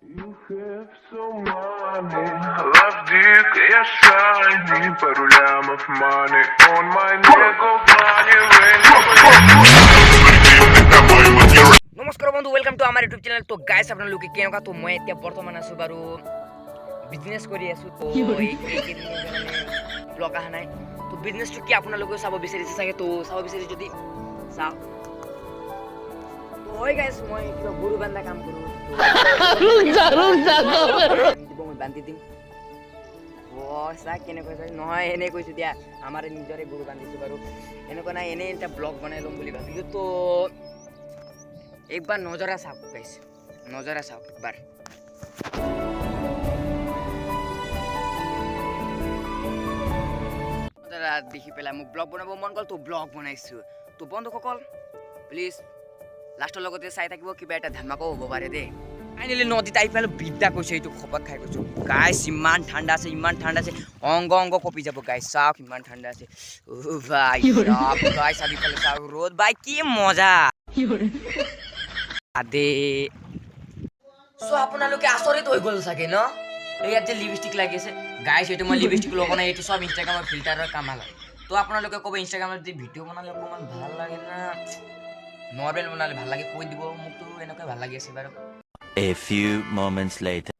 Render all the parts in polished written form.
You have so money, love dick, я shiny, пару лямов money, on my neck of money, নমস্কাৰ বন্ধু welcome to আমাৰ YouTube channel. তো guys আপোনালোকে কেনেকুৱা? তো মই এতিয়া বৰ্তমান আছো বাৰু বিজনেছ কৰি আছো। তো ব্লগ অহা নাই। তো বিজনেছটো কি আপোনালোকে চাব বিচাৰিছে চাগে? তো চাব বিচাৰি যদি চাওক। তো হয় গাইস, মই কিবা গৰু বান্ধা কাম কৰো। মই বান্ধি দিম। চা কেনেকৈ চাই নহয়, এনেই কৈছো দিয়া, আমাৰ নিজৰে গৰু বান্ধিছো বাৰু। এনেকুৱা নাই, এনেই এটা ব্লগ বনাই ল'ম বুলি ভাবিলো। তো एक बार नजरा साहब गाइस, नजरा साहब एक बार नजरा देखि পেলাই মোক ব্লগ বনাব মন গল। তো ব্লগ বনাইছো। তো বন্ধুসকল প্লিজ লাষ্টৰ লগতে চাই থাকিব, কিবা এটা ধামাকাও হ'ব পাৰে দেই। ফাইনেলি নদীত আহি পেলাই বিদ্যা কৈছো, এইটো খপত খাই কৈছো গাইছ। ইমান ঠাণ্ডা আছে, ইমান ঠাণ্ডা আছে, অংগ অংগ কপি যাব গাইছ। চাওক ইমান ঠাণ্ডা আছে। ও ভাই চাওক গাইছ, চাৰিওফালে চাওক ৰ'দ, ভাই কি মজা। আদে সো আপোনালোকে আচৰিত হৈ গ'ল চাগে ন? ইয়াত যে লিপষ্টিক লাগি আছে গাইছ, এইটো মই লিপষ্টিক লগোৱা নাই, এইটো চব ইনষ্টাগ্ৰামৰ ফিল্টাৰৰ কামাল হয়। তো আপোনালোকে ক'ব ইনষ্টাগ্ৰামত যে ভিডিঅ' বনালে অকণমান ভাল লাগে না নৰ্মেল বনালে ভাল লাগে, কৈ দিব। মোকতো এনেকৈ ভাল লাগি আছে বাৰু। A few moments later.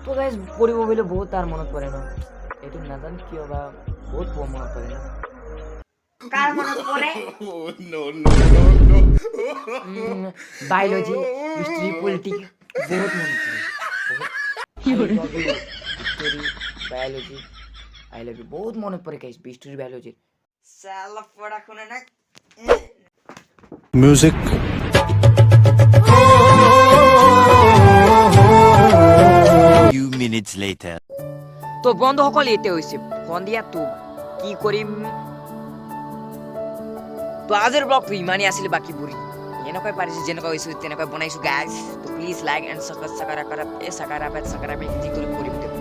তো গাইছ পঢ়িব বুলি বহুত তাৰ মনত পৰে ন, এইটো নাজানো কিয় বা বহুত মনত পৰে ন। কাৰ মনত পৰে? বায়োলজি, হিস্ট্ৰি, পলিটিক্স বহুত মনত পৰে। বায়োলজি আই লাভ ইউ বহুত মনত পৰে গাইস। হিস্ট্রি বায়োলজি সালা পড়াশোনা না Music. Few minutes later. তো বন্ধুসকল এতে হৈছে সন্ধিয়া। তো কি কৰিম? তো আজিৰ ব্লগটো ইমানেই আছিল। বাকী বুঢ়ী এনেকৈ পাৰিছে, যেনেকৈ হৈছো তেনেকৈ বনাইছো গাইজ। তো প্লিজ লাইক এণ্ড সাবস্ক্ৰাইব যি কৰি কৰিব দিয়ক।